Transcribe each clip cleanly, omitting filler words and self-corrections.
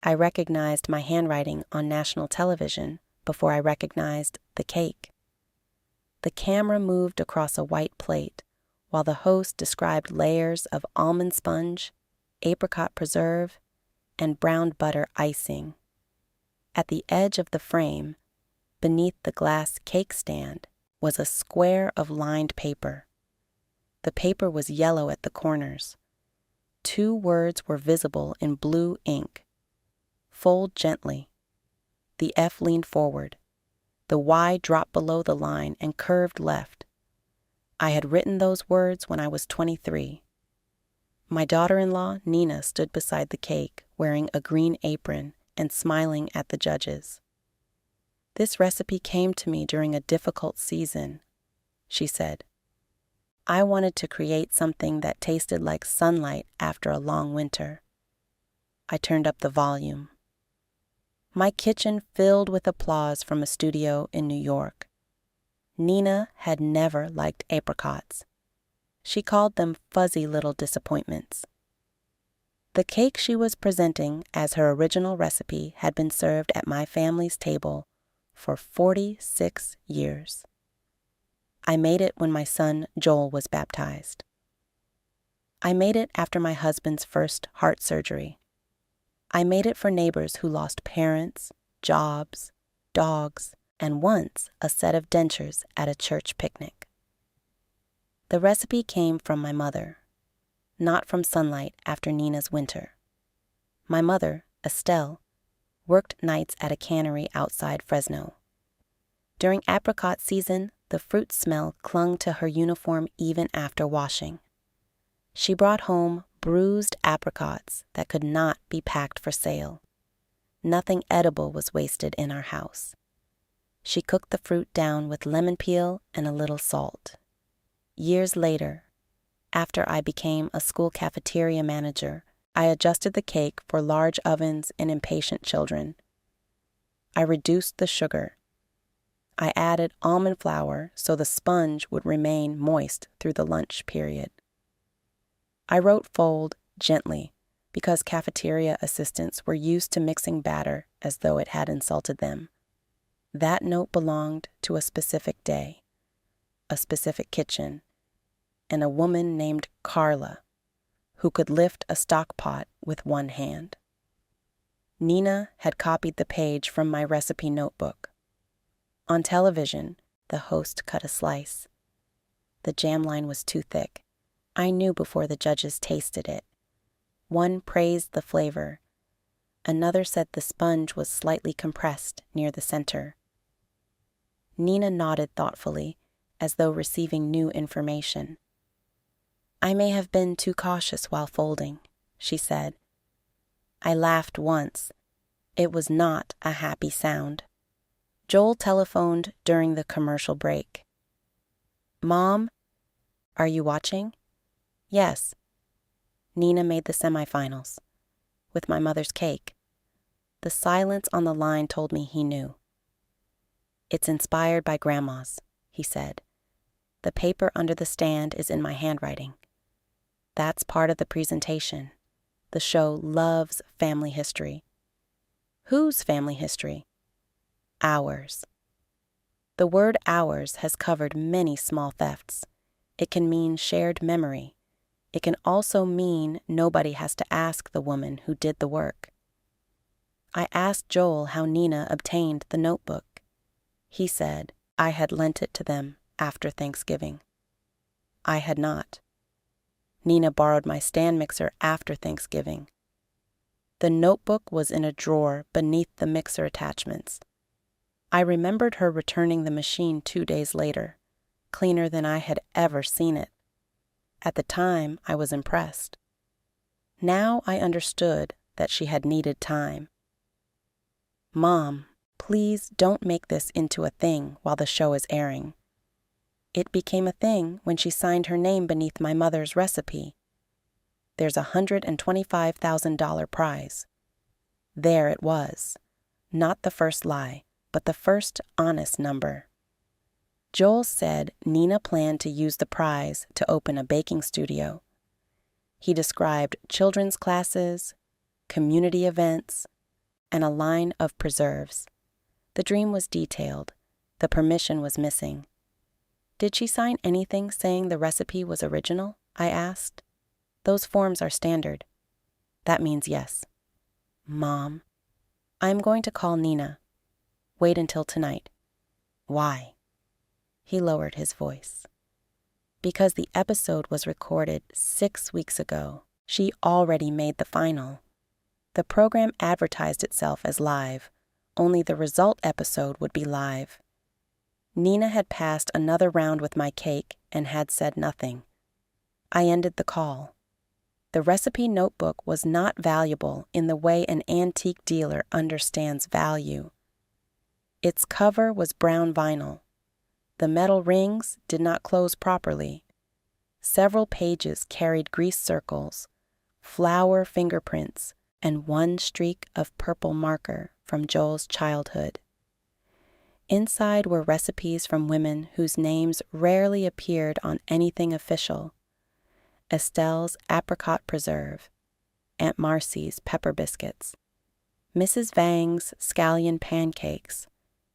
I recognized my handwriting on national television before I recognized the cake. The camera moved across a white plate while the host described layers of almond sponge, apricot preserve, and browned butter icing. At the edge of the frame, beneath the glass cake stand, was a square of lined paper. The paper was yellow at the corners. 2 words were visible in blue ink. Fold gently. The F leaned forward. The Y dropped below the line and curved left. I had written those words when I was 23. My daughter-in-law, Nina, stood beside the cake, wearing a green apron and smiling at the judges. "This recipe came to me during a difficult season," she said. "I wanted to create something that tasted like sunlight after a long winter." I turned up the volume. My kitchen filled with applause from a studio in New York. Nina had never liked apricots. She called them fuzzy little disappointments. The cake she was presenting as her original recipe had been served at my family's table for 46 years. I made it when my son Joel was baptized. I made it after my husband's first heart surgery. I made it for neighbors who lost parents, jobs, dogs, and once a set of dentures at a church picnic. The recipe came from my mother, not from sunlight after Nina's winter. My mother, Estelle, worked nights at a cannery outside Fresno. During apricot season, the fruit smell clung to her uniform even after washing. She brought home bruised apricots that could not be packed for sale. Nothing edible was wasted in our house. She cooked the fruit down with lemon peel and a little salt. Years later, after I became a school cafeteria manager, I adjusted the cake for large ovens and impatient children. I reduced the sugar. I added almond flour so the sponge would remain moist through the lunch period. I wrote fold gently because cafeteria assistants were used to mixing batter as though it had insulted them. That note belonged to a specific day, a specific kitchen, and a woman named Carla, who could lift a stock pot with one hand. Nina had copied the page from my recipe notebook. On television, the host cut a slice. The jam line was too thick. I knew before the judges tasted it. One praised the flavor. Another said the sponge was slightly compressed near the center. Nina nodded thoughtfully, as though receiving new information. "I may have been too cautious while folding," she said. I laughed once. It was not a happy sound. Joel telephoned during the commercial break. "Mom, are you watching?" "Yes." Nina made the semifinals with my mother's cake. The silence on the line told me he knew. "It's inspired by Grandma's," he said. "The paper under the stand is in my handwriting. That's part of the presentation. The show loves family history." "Whose family history?" "Ours." The word ours has covered many small thefts. It can mean shared memory. It can also mean nobody has to ask the woman who did the work. I asked Joel how Nina obtained the notebook. He said I had lent it to them after Thanksgiving. I had not. Nina borrowed my stand mixer after Thanksgiving. The notebook was in a drawer beneath the mixer attachments. I remembered her returning the machine 2 days later, cleaner than I had ever seen it. At the time, I was impressed. Now I understood that she had needed time. "Mom, please don't make this into a thing while the show is airing." It became a thing when she signed her name beneath my mother's recipe. There's a $125,000 prize. There it was. Not the first lie, but the first honest number. Joel said Nina planned to use the prize to open a baking studio. He described children's classes, community events, and a line of preserves. The dream was detailed. The permission was missing. Did she sign anything saying the recipe was original? I asked. Those forms are standard. That means yes. Mom, I'm going to call Nina. Wait until tonight. Why? He lowered his voice. Because the episode was recorded 6 weeks ago. She already made the final. The program advertised itself as live. Only the result episode would be live. Nina had passed another round with my cake and had said nothing. I ended the call. The recipe notebook was not valuable in the way an antique dealer understands value. Its cover was brown vinyl. The metal rings did not close properly. Several pages carried grease circles, flower fingerprints, and one streak of purple marker from Joel's childhood. Inside were recipes from women whose names rarely appeared on anything official. Estelle's apricot preserve, Aunt Marcy's pepper biscuits, Mrs. Vang's scallion pancakes,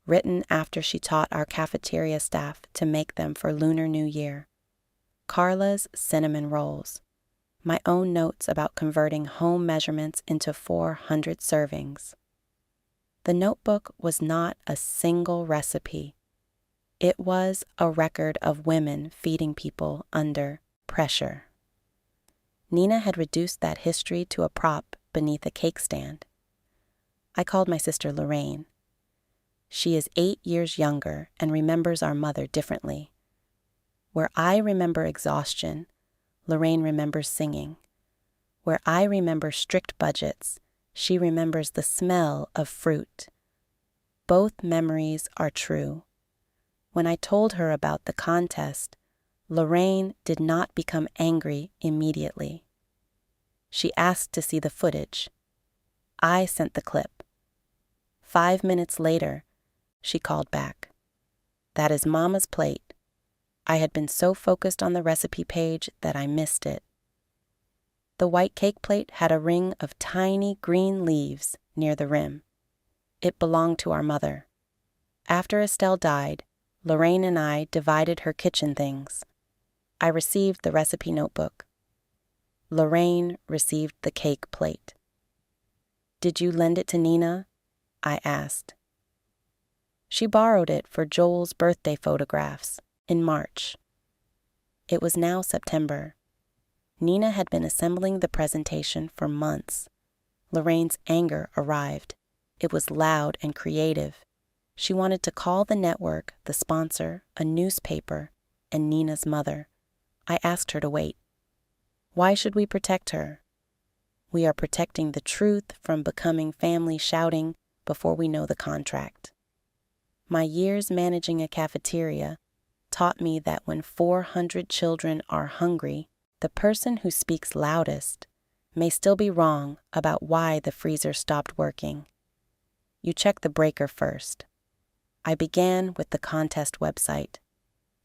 written after she taught our cafeteria staff to make them for Lunar New Year, Carla's cinnamon rolls, my own notes about converting home measurements into 400 servings. The notebook was not a single recipe. It was a record of women feeding people under pressure. Nina had reduced that history to a prop beneath a cake stand. I called my sister Lorraine. She is 8 years younger and remembers our mother differently. Where I remember exhaustion, Lorraine remembers singing. Where I remember strict budgets, she remembers the smell of fruit. Both memories are true. When I told her about the contest, Lorraine did not become angry immediately. She asked to see the footage. I sent the clip. 5 minutes later, she called back. That is Mama's plate. I had been so focused on the recipe page that I missed it. The white cake plate had a ring of tiny green leaves near the rim. It belonged to our mother. After Estelle died, Lorraine and I divided her kitchen things. I received the recipe notebook. Lorraine received the cake plate. Did you lend it to Nina? I asked. She borrowed it for Joel's birthday photographs in March. It was now September. Nina had been assembling the presentation for months. Lorraine's anger arrived. It was loud and creative. She wanted to call the network, the sponsor, a newspaper, and Nina's mother. I asked her to wait. Why should we protect her? We are protecting the truth from becoming family shouting before we know the contract. My years managing a cafeteria taught me that when 400 children are hungry, the person who speaks loudest may still be wrong about why the freezer stopped working. You check the breaker first. I began with the contest website.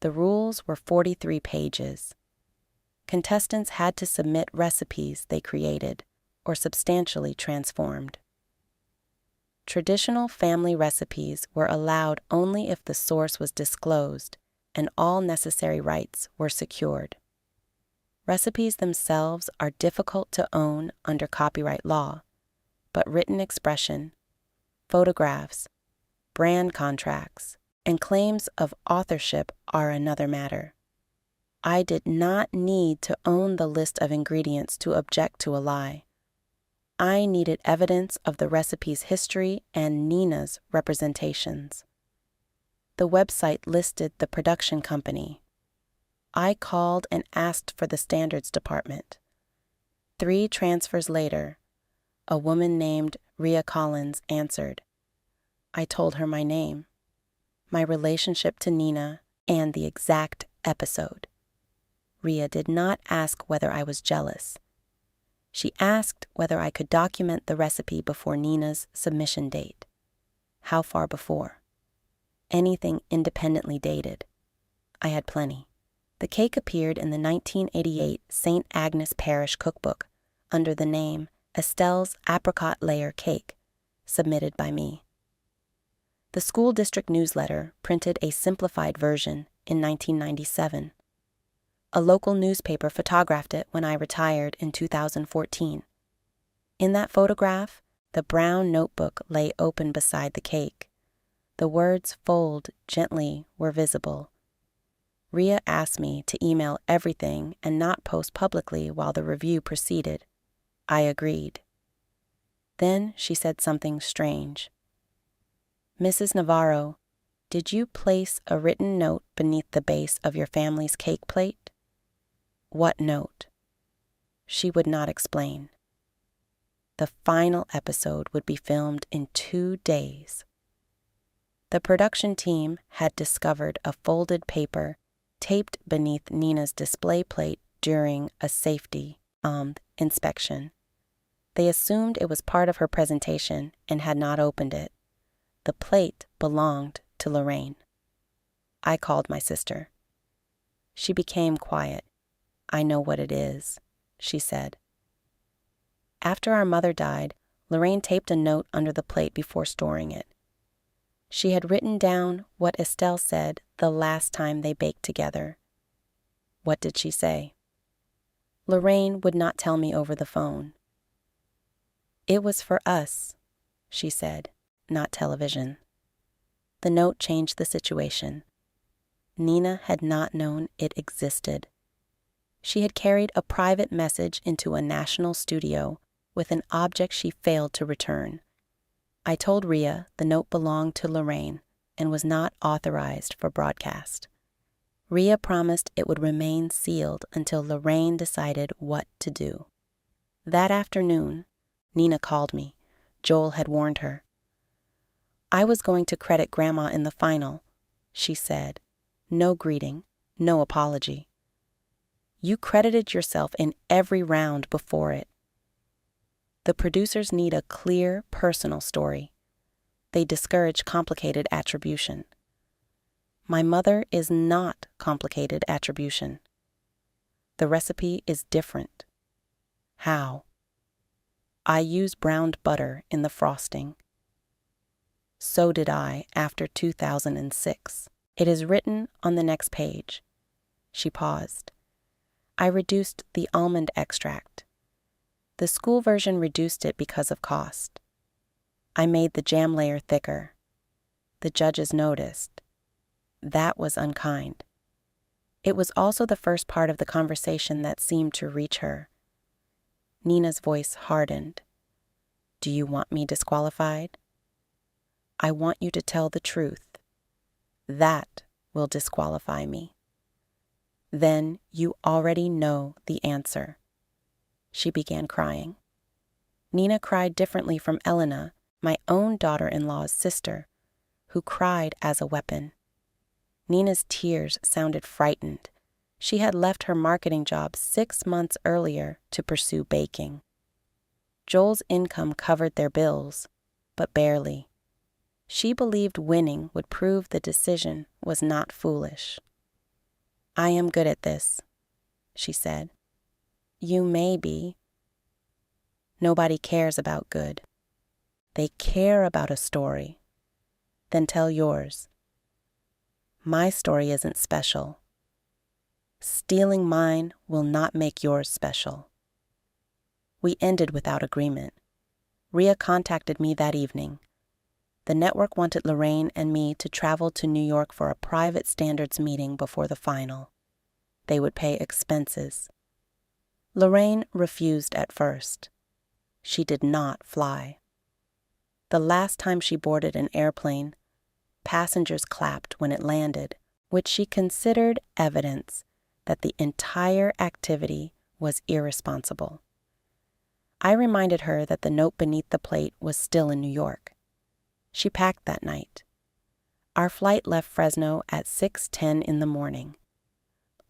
The rules were 43 pages. Contestants had to submit recipes they created or substantially transformed. Traditional family recipes were allowed only if the source was disclosed and all necessary rights were secured. Recipes themselves are difficult to own under copyright law, but written expression, photographs, brand contracts, and claims of authorship are another matter. I did not need to own the list of ingredients to object to a lie. I needed evidence of the recipe's history and Nina's representations. The website listed the production company. I called and asked for the standards department. 3 transfers later, a woman named Rhea Collins answered. I told her my name, my relationship to Nina, and the exact episode. Rhea did not ask whether I was jealous. She asked whether I could document the recipe before Nina's submission date. How far before? Anything independently dated. I had plenty. The cake appeared in the 1988 St. Agnes Parish cookbook under the name Estelle's Apricot Layer Cake, submitted by me. The school district newsletter printed a simplified version in 1997. A local newspaper photographed it when I retired in 2014. In that photograph, the brown notebook lay open beside the cake. The words "fold gently" were visible. Rhea asked me to email everything and not post publicly while the review proceeded. I agreed. Then she said something strange. "Mrs. Navarro, did you place a written note beneath the base of your family's cake plate?" "What note?" She would not explain. The final episode would be filmed in 2 days. The production team had discovered a folded paper taped beneath Nina's display plate during a safety inspection. They assumed it was part of her presentation and had not opened it. The plate belonged to Lorraine. I called my sister. She became quiet. "I know what it is," she said. After our mother died, Lorraine taped a note under the plate before storing it. She had written down what Estelle said the last time they baked together. What did she say? Lorraine would not tell me over the phone. "It was for us," she said, "not television." The note changed the situation. Nina had not known it existed. She had carried a private message into a national studio with an object she failed to return. I told Rhea the note belonged to Lorraine and was not authorized for broadcast. Rhea promised it would remain sealed until Lorraine decided what to do. That afternoon, Nina called me. Joel had warned her. "I was going to credit Grandma in the final," she said. "No greeting, no apology. You credited yourself in every round before it." The producers need a clear, personal story. They discourage complicated attribution. My mother is not complicated attribution. The recipe is different. How? I use browned butter in the frosting. So did I after 2006. It is written on the next page. She paused. I reduced the almond extract. The school version reduced it because of cost. I made the jam layer thicker. The judges noticed. That was unkind. It was also the first part of the conversation that seemed to reach her. Nina's voice hardened. "Do you want me disqualified?" "I want you to tell the truth. That will disqualify me." "Then you already know the answer." She began crying. Nina cried differently from Elena, my own daughter-in-law's sister, who cried as a weapon. Nina's tears sounded frightened. She had left her marketing job 6 months earlier to pursue baking. Joel's income covered their bills, but barely. She believed winning would prove the decision was not foolish. "I am good at this," she said. "You may be." Nobody cares about good. They care about a story. Then tell yours. My story isn't special. Stealing mine will not make yours special. We ended without agreement. Rhea contacted me that evening. The network wanted Lorraine and me to travel to New York for a private standards meeting before the final. They would pay expenses. Lorraine refused at first. She did not fly. The last time she boarded an airplane, passengers clapped when it landed, which she considered evidence that the entire activity was irresponsible. I reminded her that the note beneath the plate was still in New York. She packed that night. Our flight left Fresno at 6:10 in the morning.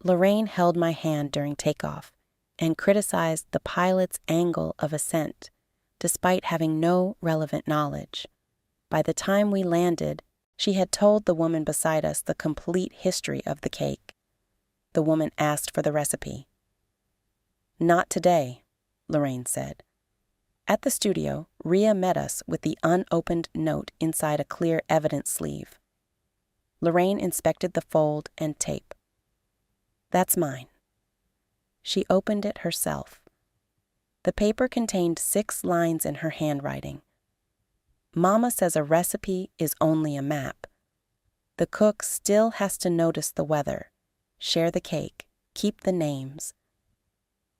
Lorraine held my hand during takeoff and criticized the pilot's angle of ascent, despite having no relevant knowledge. By the time we landed, she had told the woman beside us the complete history of the cake. The woman asked for the recipe. "Not today," Lorraine said. At the studio, Rhea met us with the unopened note inside a clear evidence sleeve. Lorraine inspected the fold and tape. "That's mine." She opened it herself. The paper contained 6 lines in her handwriting. "Mama says a recipe is only a map. The cook still has to notice the weather, share the cake, keep the names.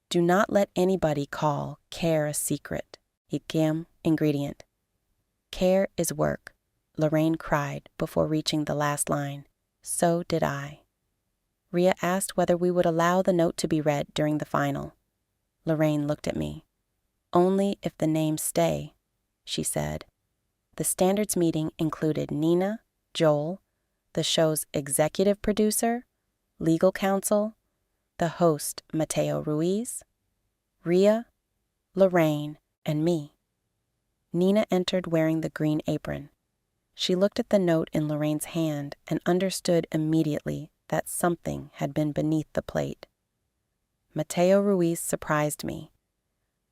Do not let anybody call care a secret. Ikem ingredient. Care is work," Lorraine cried before reaching the last line. So did I. Rhea asked whether we would allow the note to be read during the final. Lorraine looked at me. "Only if the names stay," she said. The standards meeting included Nina, Joel, the show's executive producer, legal counsel, the host Mateo Ruiz, Rhea, Lorraine, and me. Nina entered wearing the green apron. She looked at the note in Lorraine's hand and understood immediately that something had been beneath the plate. Mateo Ruiz surprised me.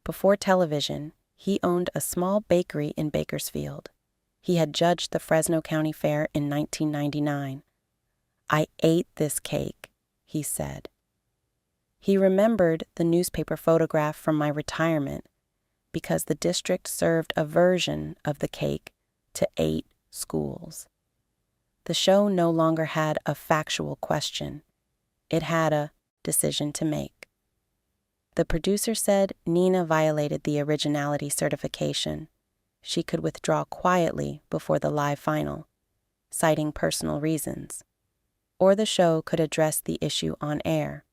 Before television, he owned a small bakery in Bakersfield. He had judged the Fresno County Fair in 1999. "I ate this cake," he said. He remembered the newspaper photograph from my retirement because the district served a version of the cake to 8 schools. The show no longer had a factual question. It had a decision to make. The producer said Nina violated the originality certification. She could withdraw quietly before the live final, citing personal reasons, or the show could address the issue on air.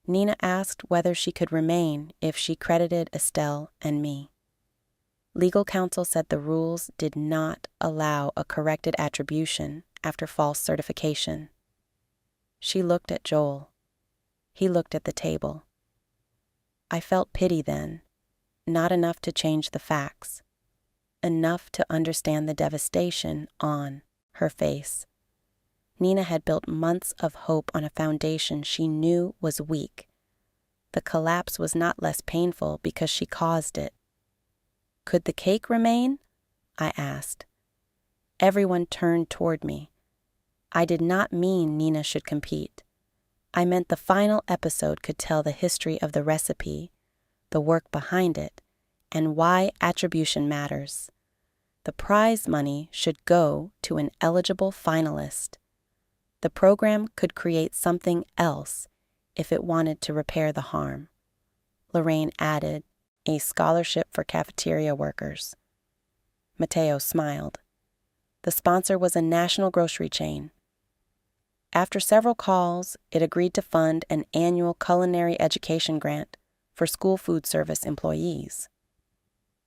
Nina asked whether she could remain if she credited Estelle and me. Legal counsel said the rules did not allow a corrected attribution after false certification. She looked at Joel. He looked at the table. I felt pity then, not enough to change the facts, enough to understand the devastation on her face. Nina had built months of hope on a foundation she knew was weak. The collapse was not less painful because she caused it. "Could the cake remain?" I asked. Everyone turned toward me. I did not mean Nina should compete. I meant the final episode could tell the history of the recipe, the work behind it, and why attribution matters. The prize money should go to an eligible finalist. The program could create something else if it wanted to repair the harm. Lorraine added, a scholarship for cafeteria workers. Mateo smiled. The sponsor was a national grocery chain. After several calls, it agreed to fund an annual culinary education grant for school food service employees.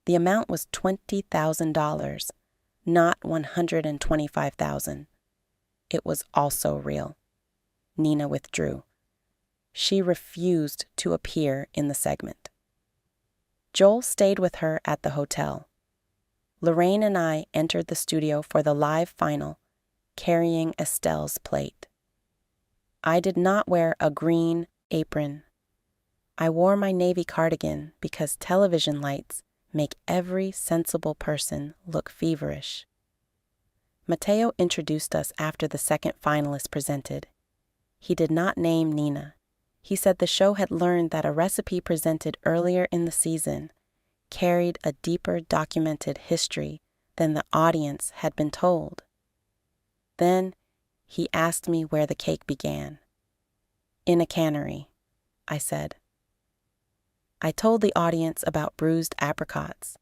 The amount was $20,000, not $125,000. It was also real. Nina withdrew. She refused to appear in the segment. Joel stayed with her at the hotel. Lorraine and I entered the studio for the live final, carrying Estelle's plate. I did not wear a green apron. I wore my navy cardigan because television lights make every sensible person look feverish. Mateo introduced us after the second finalist presented. He did not name Nina. He said the show had learned that a recipe presented earlier in the season carried a deeper documented history than the audience had been told. Then he asked me where the cake began. "In a cannery," I said. I told the audience about bruised apricots.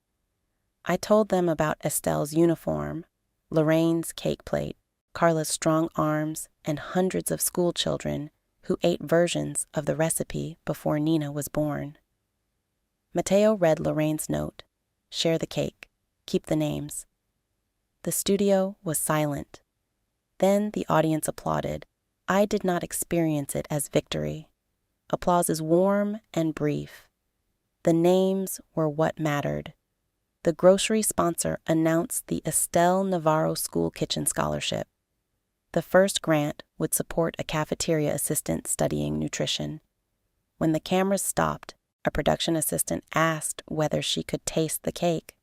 I told them about Estelle's uniform, Lorraine's cake plate, Carla's strong arms, and hundreds of school children who ate versions of the recipe before Nina was born. Mateo read Lorraine's note, "Share the cake, keep the names." The studio was silent. Then the audience applauded. I did not experience it as victory. Applause is warm and brief. The names were what mattered. The grocery sponsor announced the Estelle Navarro School Kitchen Scholarship. The first grant would support a cafeteria assistant studying nutrition. When the cameras stopped, A production assistant asked whether she could taste the cake.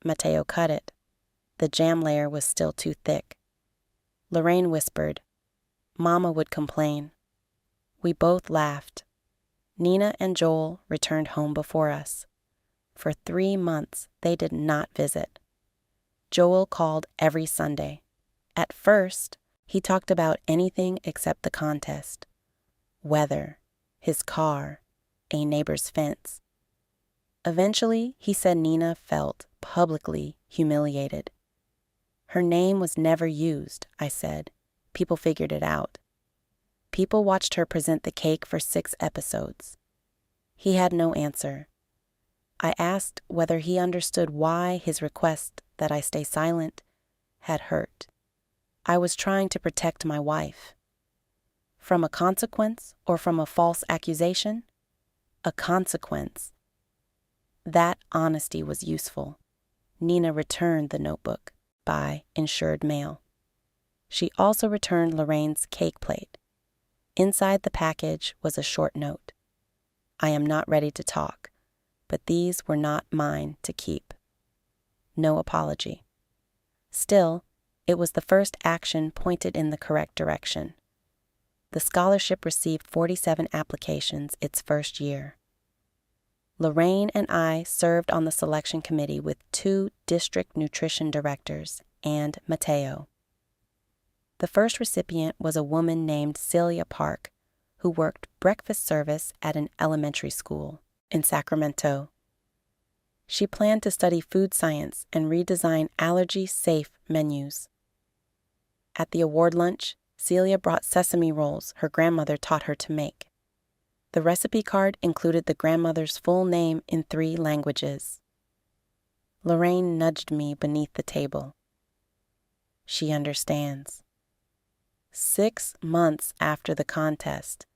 Mateo cut it. The jam layer was still too thick. Lorraine whispered, "Mama would complain." We both laughed. Nina and Joel returned home before us. For 3 months, they did not visit. Joel called every Sunday. At first, he talked about anything except the contest. Weather, his car, a neighbor's fence. Eventually, he said Nina felt publicly humiliated. Her name was never used, I said. People figured it out. People watched her present the cake for 6 episodes. He had no answer. I asked whether he understood why his request that I stay silent had hurt. I was trying to protect my wife. From a consequence or from a false accusation? A consequence. That honesty was useful. Nina returned the notebook by insured mail. She also returned Lorraine's cake plate. Inside the package was a short note. I am not ready to talk, but these were not mine to keep. No apology. Still, it was the first action pointed in the correct direction. The scholarship received 47 applications its first year. Lorraine and I served on the selection committee with 2 district nutrition directors and Mateo. The first recipient was a woman named Celia Park, who worked breakfast service at an elementary school in Sacramento. She planned to study food science and redesign allergy-safe menus. At the award lunch, Celia brought sesame rolls her grandmother taught her to make. The recipe card included the grandmother's full name in 3 languages. Lorraine nudged me beneath the table. She understands. 6 months after the contest,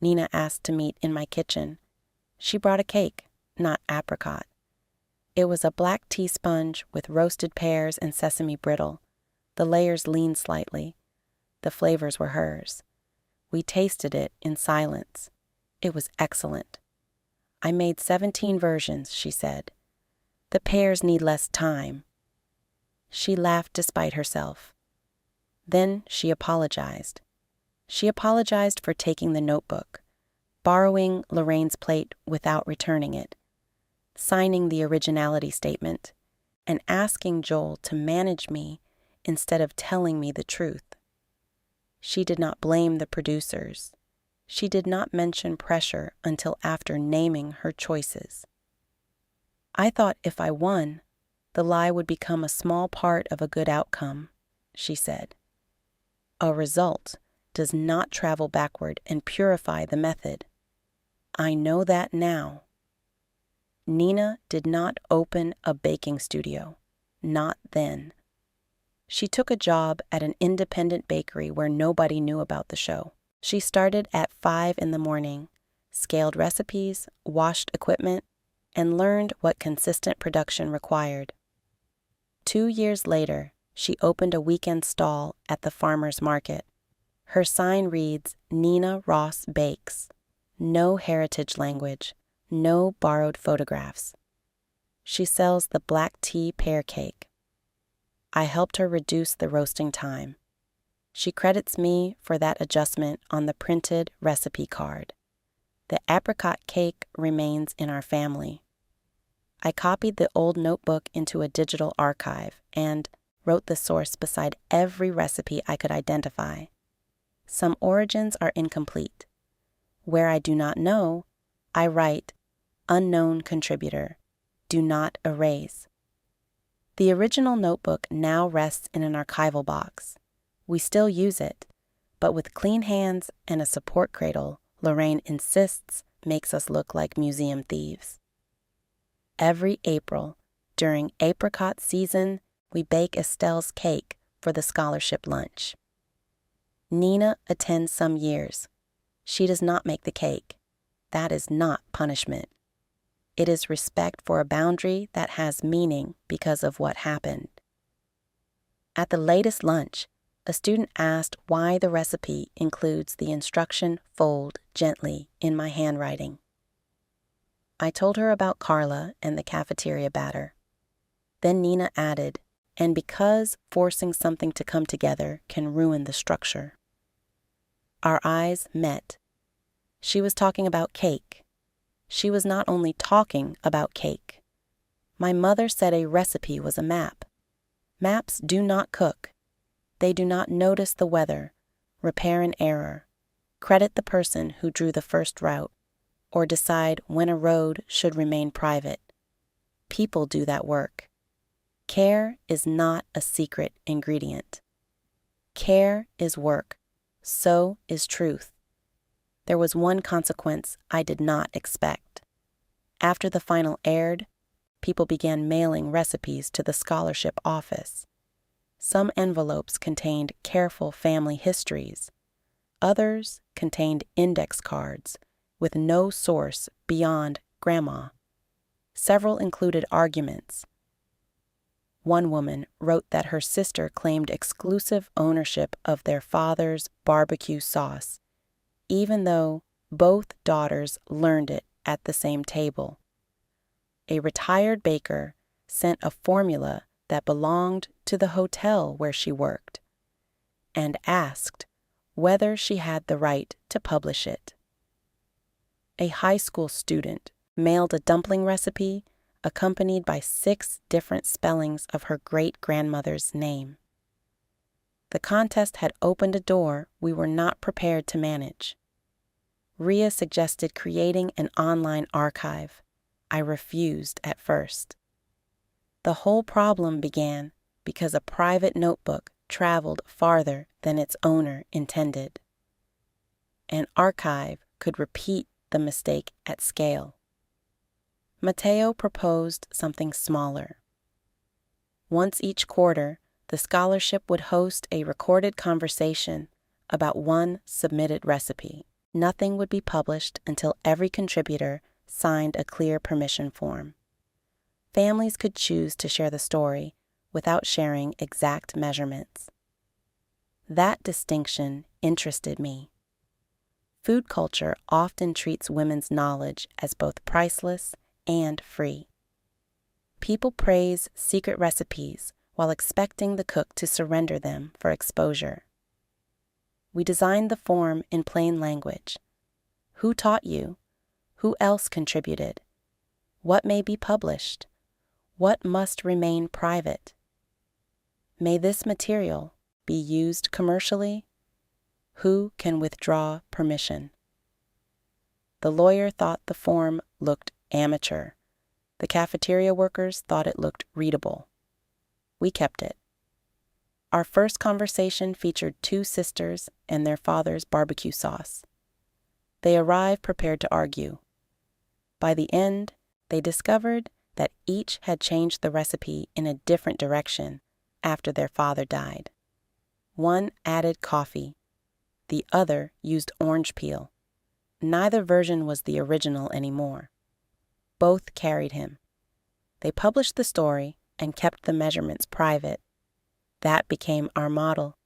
Nina asked to meet in my kitchen. She brought a cake, not apricot. It was a black tea sponge with roasted pears and sesame brittle. The layers leaned slightly. The flavors were hers. We tasted it in silence. It was excellent. I made 17 versions, she said. The pears need less time. She laughed despite herself. Then she apologized. She apologized for taking the notebook, borrowing Lorraine's plate without returning it, signing the originality statement, and asking Joel to manage me instead of telling me the truth. She did not blame the producers. She did not mention pressure until after naming her choices. I thought if I won, the lie would become a small part of a good outcome, she said. A result does not travel backward and purify the method. I know that now. Nina did not open a baking studio, not then. She took a job at an independent bakery where nobody knew about the show. She started at 5 in the morning, scaled recipes, washed equipment, and learned what consistent production required. 2 years later, she opened a weekend stall at the farmer's market. Her sign reads, Nina Ross Bakes. No heritage language, no borrowed photographs. She sells the black tea pear cake. I helped her reduce the roasting time. She credits me for that adjustment on the printed recipe card. The apricot cake remains in our family. I copied the old notebook into a digital archive and wrote the source beside every recipe I could identify. Some origins are incomplete. Where I do not know, I write, unknown contributor, do not erase. The original notebook now rests in an archival box. We still use it, but with clean hands and a support cradle, Lorraine insists makes us look like museum thieves. Every April, during apricot season, we bake Estelle's cake for the scholarship lunch. Nina attends some years. She does not make the cake. That is not punishment. It is respect for a boundary that has meaning because of what happened. At the latest lunch, a student asked why the recipe includes the instruction fold gently in my handwriting. I told her about Carla and the cafeteria batter. Then Nina added, and because forcing something to come together can ruin the structure. Our eyes met. She was talking about cake. She was not only talking about cake. My mother said a recipe was a map. Maps do not cook. They do not notice the weather, repair an error, credit the person who drew the first route, or decide when a road should remain private. People do that work. Care is not a secret ingredient. Care is work. So is truth. There was one consequence I did not expect. After the final aired, people began mailing recipes to the scholarship office. Some envelopes contained careful family histories. Others contained index cards with no source beyond grandma. Several included arguments. One woman wrote that her sister claimed exclusive ownership of their father's barbecue sauce, even though both daughters learned it at the same table. A retired baker sent a formula that belonged to the hotel where she worked and asked whether she had the right to publish it. A high school student mailed a dumpling recipe accompanied by 6 different spellings of her great-grandmother's name. The contest had opened a door we were not prepared to manage. Ria suggested creating an online archive. I refused at first. The whole problem began because a private notebook traveled farther than its owner intended. An archive could repeat the mistake at scale. Mateo proposed something smaller. Once each quarter, the scholarship would host a recorded conversation about one submitted recipe. Nothing would be published until every contributor signed a clear permission form. Families could choose to share the story without sharing exact measurements. That distinction interested me. Food culture often treats women's knowledge as both priceless and free. People praise secret recipes while expecting the cook to surrender them for exposure. We designed the form in plain language. Who taught you? Who else contributed? What may be published? What must remain private? May this material be used commercially? Who can withdraw permission? The lawyer thought the form looked amateur. The cafeteria workers thought it looked readable. We kept it. Our first conversation featured 2 sisters and their father's barbecue sauce. They arrived prepared to argue. By the end, they discovered that each had changed the recipe in a different direction after their father died. One added coffee. The other used orange peel. Neither version was the original anymore. Both carried him. They published the story and kept the measurements private. That became our model.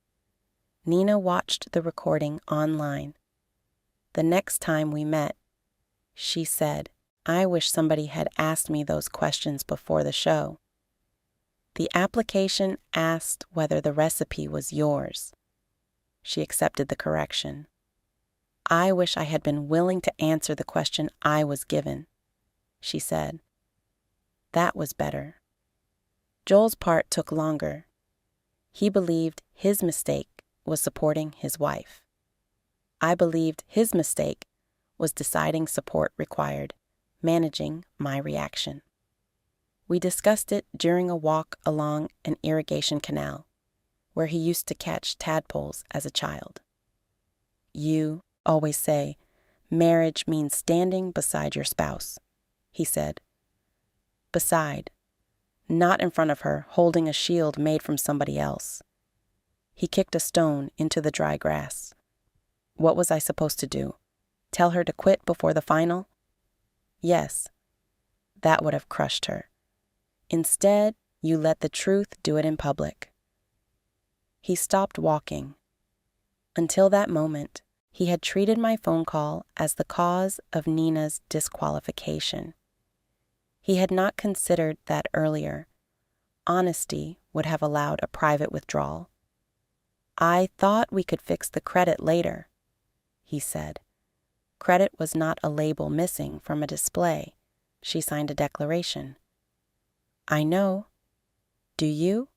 Nina watched the recording online. The next time we met, she said, "I wish somebody had asked me those questions before the show." The application asked whether the recipe was yours. She accepted the correction. "I wish I had been willing to answer the question I was given," she said. That was better. Joel's part took longer. He believed his mistake was supporting his wife. I believed his mistake was deciding support required, managing my reaction. We discussed it during a walk along an irrigation canal, where he used to catch tadpoles as a child. "You always say, marriage means standing beside your spouse," he said. Beside, not in front of her, holding a shield made from somebody else. He kicked a stone into the dry grass. What was I supposed to do? Tell her to quit before the final? Yes. That would have crushed her. Instead, you let the truth do it in public. He stopped walking. Until that moment, he had treated my phone call as the cause of Nina's disqualification. He had not considered that earlier. Honesty would have allowed a private withdrawal. "I thought we could fix the credit later," he said. Credit was not a label missing from a display. She signed a declaration. "I know. Do you?"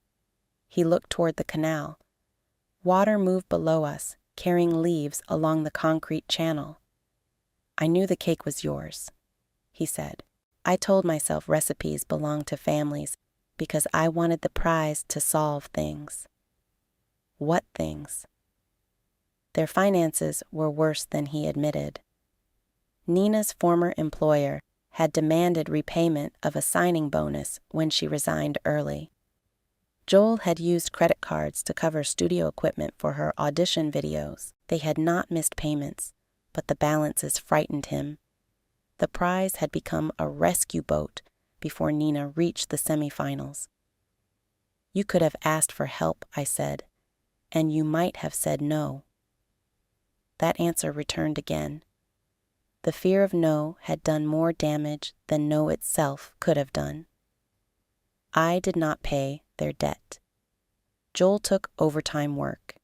He looked toward the canal. Water moved below us, carrying leaves along the concrete channel. "I knew the cake was yours," he said. "I told myself recipes belonged to families because I wanted the prize to solve things." What things? Their finances were worse than he admitted. Nina's former employer had demanded repayment of a signing bonus when she resigned early. Joel had used credit cards to cover studio equipment for her audition videos. They had not missed payments, but the balances frightened him. The prize had become a rescue boat before Nina reached the semifinals. "You could have asked for help," I said, "and you might have said no." That answer returned again. The fear of no had done more damage than no itself could have done. I did not pay their debt. Joel took overtime work.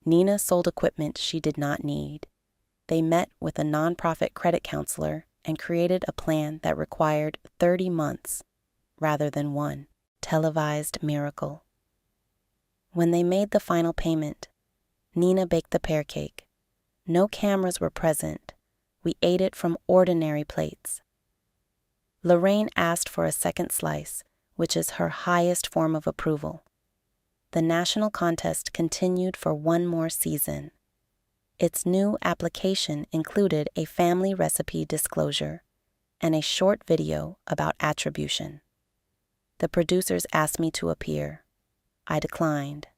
Nina sold equipment she did not need. They met with a nonprofit credit counselor and created a plan that required 30 months rather than one televised miracle. When they made the final payment, Nina baked the pear cake. No cameras were present. We ate it from ordinary plates. Lorraine asked for a second slice, which is her highest form of approval. The national contest continued for one more season. Its new application included a family recipe disclosure and a short video about attribution. The producers asked me to appear. I declined.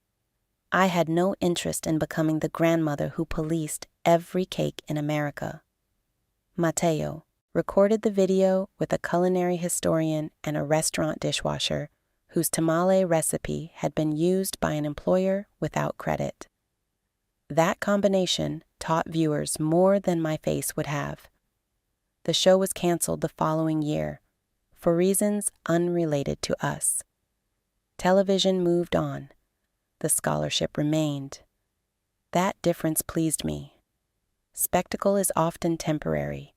I had no interest in becoming the grandmother who policed every cake in America. Mateo recorded the video with a culinary historian and a restaurant dishwasher whose tamale recipe had been used by an employer without credit. That combination taught viewers more than my face would have. The show was canceled the following year, for reasons unrelated to us. Television moved on. The scholarship remained. That difference pleased me. Spectacle is often temporary.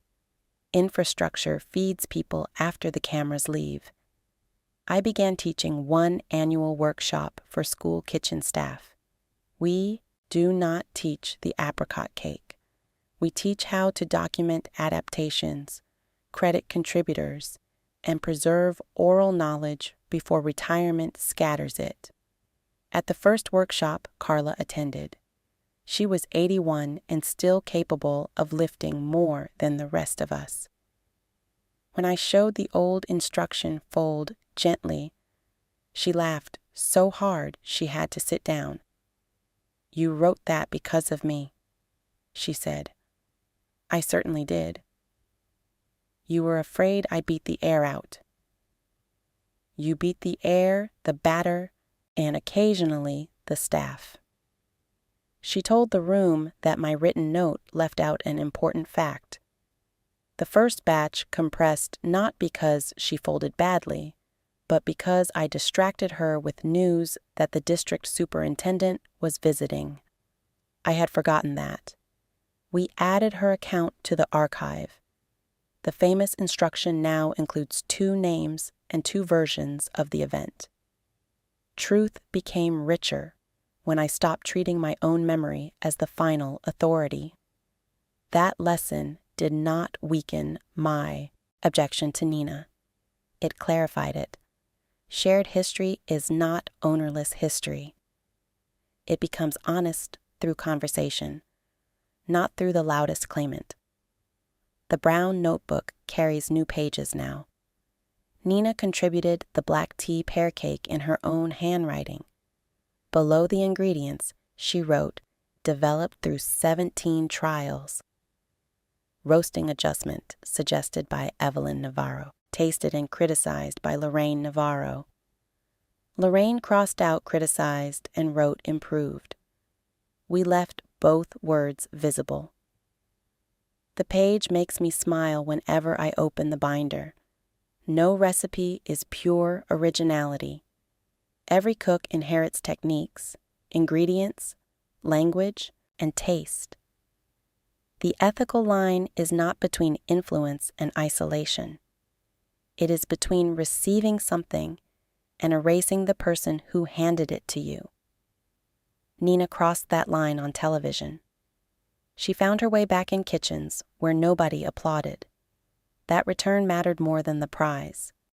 Infrastructure feeds people after the cameras leave. I began teaching one annual workshop for school kitchen staff. We do not teach the apricot cake. We teach how to document adaptations, credit contributors, and preserve oral knowledge before retirement scatters it. At the first workshop Carla attended, she was 81 and still capable of lifting more than the rest of us. When I showed the old instruction fold gently, she laughed so hard she had to sit down. "You wrote that because of me," she said. "I certainly did." "You were afraid I beat the air out." "You beat the air, the batter, and occasionally the staff." She told the room that my written note left out an important fact. The first batch compressed not because she folded badly, but because I distracted her with news that the district superintendent was visiting. I had forgotten that. We added her account to the archive. The famous instruction now includes 2 names and 2 versions of the event. Truth became richer when I stopped treating my own memory as the final authority. That lesson did not weaken my objection to Nina. It clarified it. Shared history is not ownerless history. It becomes honest through conversation, not through the loudest claimant. The brown notebook carries new pages now. Nina contributed the black tea pear cake in her own handwriting. Below the ingredients, she wrote, "Developed through 17 trials." Roasting adjustment suggested by Evelyn Navarro, tasted and criticized by Lorraine Navarro. Lorraine crossed out criticized and wrote improved. We left both words visible. The page makes me smile whenever I open the binder. No recipe is pure originality. Every cook inherits techniques, ingredients, language, and taste. The ethical line is not between influence and isolation. It is between receiving something and erasing the person who handed it to you. Nina crossed that line on television. She found her way back in kitchens where nobody applauded. That return mattered more than the prize.